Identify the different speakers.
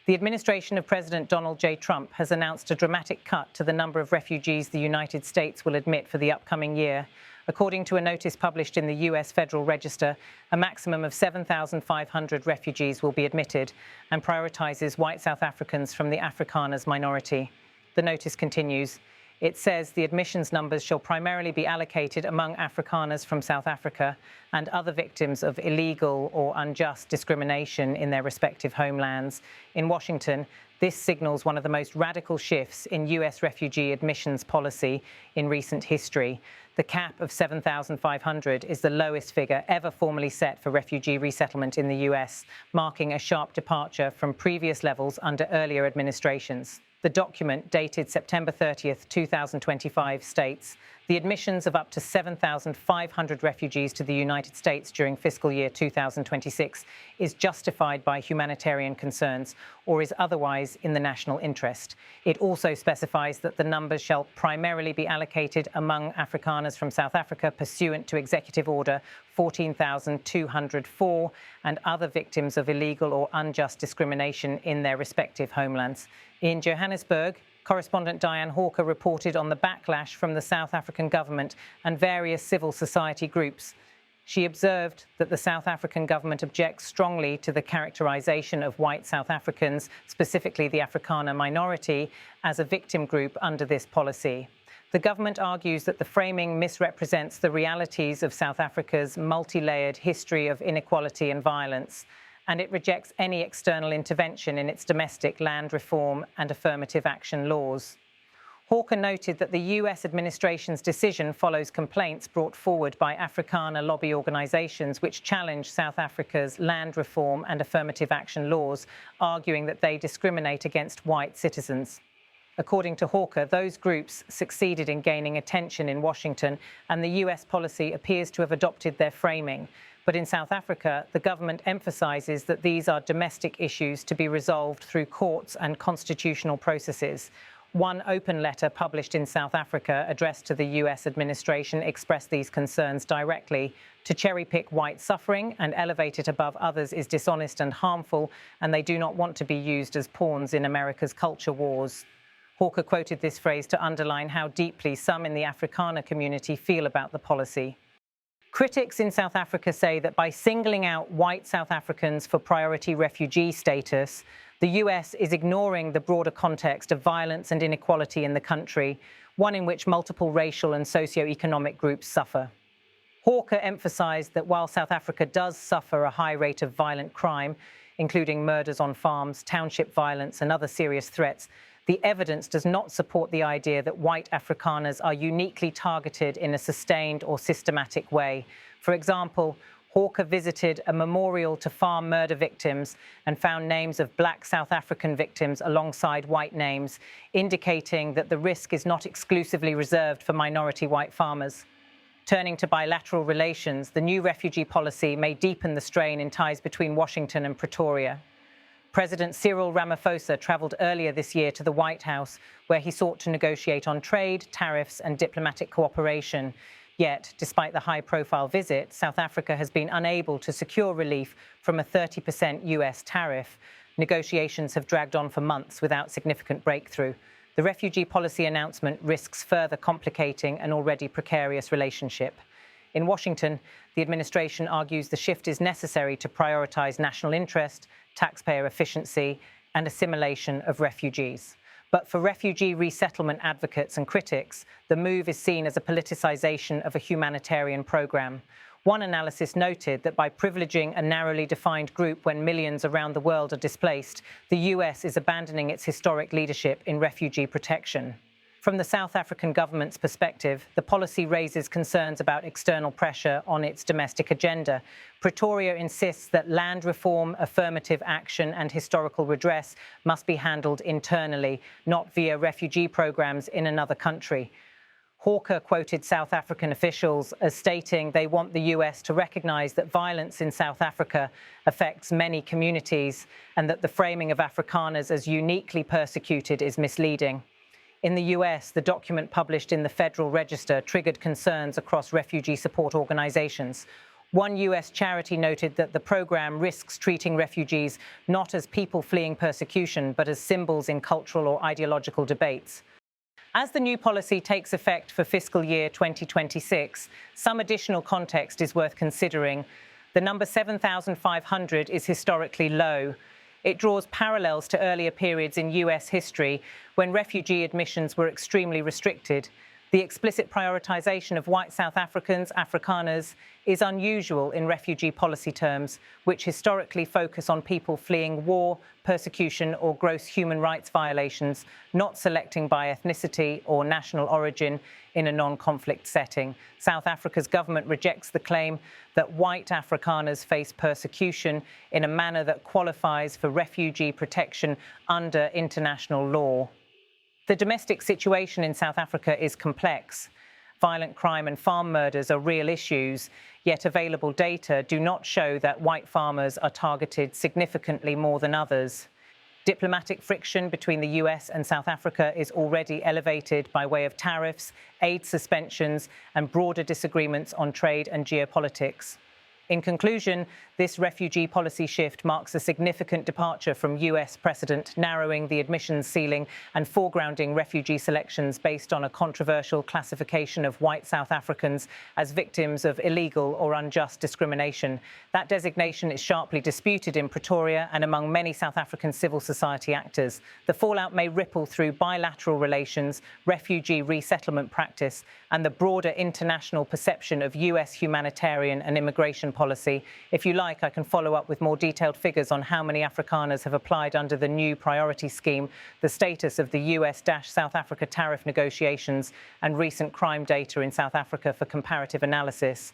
Speaker 1: The administration of President Donald J. Trump has announced a dramatic cut to the number of refugees the United States will admit for the upcoming year. According to a notice published in the U.S. Federal Register, a maximum of 7,500 refugees will be admitted and prioritizes white South Africans from the Afrikaners minority. The notice continues. It says the admissions numbers shall primarily be allocated among Afrikaners from South Africa and other victims of illegal or unjust discrimination in their respective homelands. In Washington, this signals one of the most radical shifts in U.S. refugee admissions policy in recent history. The cap of 7,500 is the lowest figure ever formally set for refugee resettlement in the U.S., marking a sharp departure from previous levels under earlier administrations. The document, dated September 30th, 2025, states, the admissions of up to 7,500 refugees to the United States during fiscal year 2026 is justified by humanitarian concerns or is otherwise in the national interest. It also specifies that the numbers shall primarily be allocated among Afrikaners from South Africa pursuant to Executive Order 14,204 and other victims of illegal or unjust discrimination in their respective homelands. In Johannesburg, correspondent Diane Hawker reported on the backlash from the South African government and various civil society groups. She observed that the South African government objects strongly to the characterization of white South Africans, specifically the Afrikaner minority, as a victim group under this policy. The government argues that the framing misrepresents the realities of South Africa's multi-layered history of inequality and violence, and it rejects any external intervention in its domestic land reform and affirmative action laws. Hawker noted that the U.S. administration's decision follows complaints brought forward by Afrikaner lobby organizations which challenge South Africa's land reform and affirmative action laws, arguing that they discriminate against white citizens. According to Hawker, those groups succeeded in gaining attention in Washington, and the U.S. policy appears to have adopted their framing. But in South Africa, the government emphasizes that these are domestic issues to be resolved through courts and constitutional processes. One open letter published in South Africa addressed to the U.S. administration expressed these concerns directly. To cherry-pick white suffering and elevate it above others is dishonest and harmful, and they do not want to be used as pawns in America's culture wars. Hawker quoted this phrase to underline how deeply some in the Afrikaner community feel about the policy. Critics in South Africa say that by singling out white South Africans for priority refugee status, the US is ignoring the broader context of violence and inequality in the country, one in which multiple racial and socio-economic groups suffer. Hawker emphasized that while South Africa does suffer a high rate of violent crime, including murders on farms, township violence, and other serious threats, the evidence does not support the idea that white Afrikaners are uniquely targeted in a sustained or systematic way. For example, Hawker visited a memorial to farm murder victims and found names of black South African victims alongside white names, indicating that the risk is not exclusively reserved for minority white farmers. Turning to bilateral relations, the new refugee policy may deepen the strain in ties between Washington and Pretoria. President Cyril Ramaphosa traveled earlier this year to the White House, where he sought to negotiate on trade, tariffs, and diplomatic cooperation. Yet, despite the high-profile visit, South Africa has been unable to secure relief from a 30% US tariff. Negotiations have dragged on for months without significant breakthrough. The refugee policy announcement risks further complicating an already precarious relationship. In Washington, the administration argues the shift is necessary to prioritize national interest, taxpayer efficiency, and assimilation of refugees. But for refugee resettlement advocates and critics, the move is seen as a politicization of a humanitarian program. One analysis noted that by privileging a narrowly defined group when millions around the world are displaced, the US is abandoning its historic leadership in refugee protection. From the South African government's perspective, the policy raises concerns about external pressure on its domestic agenda. Pretoria insists that land reform, affirmative action, and historical redress must be handled internally, not via refugee programs in another country. Hawker quoted South African officials as stating they want the US to recognize that violence in South Africa affects many communities and that the framing of Afrikaners as uniquely persecuted is misleading. In the US, the document published in the Federal Register triggered concerns across refugee support organizations. One US charity noted that the program risks treating refugees not as people fleeing persecution, but as symbols in cultural or ideological debates. As the new policy takes effect for fiscal year 2026, some additional context is worth considering. The number 7,500 is historically low. It draws parallels to earlier periods in US history when refugee admissions were extremely restricted. The explicit prioritization of white South Africans, Afrikaners, is unusual in refugee policy terms, which historically focus on people fleeing war, persecution, or gross human rights violations, not selecting by ethnicity or national origin in a non-conflict setting. South Africa's government rejects the claim that white Afrikaners face persecution in a manner that qualifies for refugee protection under international law. The domestic situation in South Africa is complex. Violent crime and farm murders are real issues, yet available data do not show that white farmers are targeted significantly more than others. Diplomatic friction between the US and South Africa is already elevated by way of tariffs, aid suspensions, and broader disagreements on trade and geopolitics. In conclusion, this refugee policy shift marks a significant departure from US precedent, narrowing the admissions ceiling and foregrounding refugee selections based on a controversial classification of white South Africans as victims of illegal or unjust discrimination. That designation is sharply disputed in Pretoria and among many South African civil society actors. The fallout may ripple through bilateral relations, refugee resettlement practice, and the broader international perception of US humanitarian and immigration policy. If you like, I can follow up with more detailed figures on how many Afrikaners have applied under the new priority scheme, the status of the US-South Africa tariff negotiations, and recent crime data in South Africa for comparative analysis.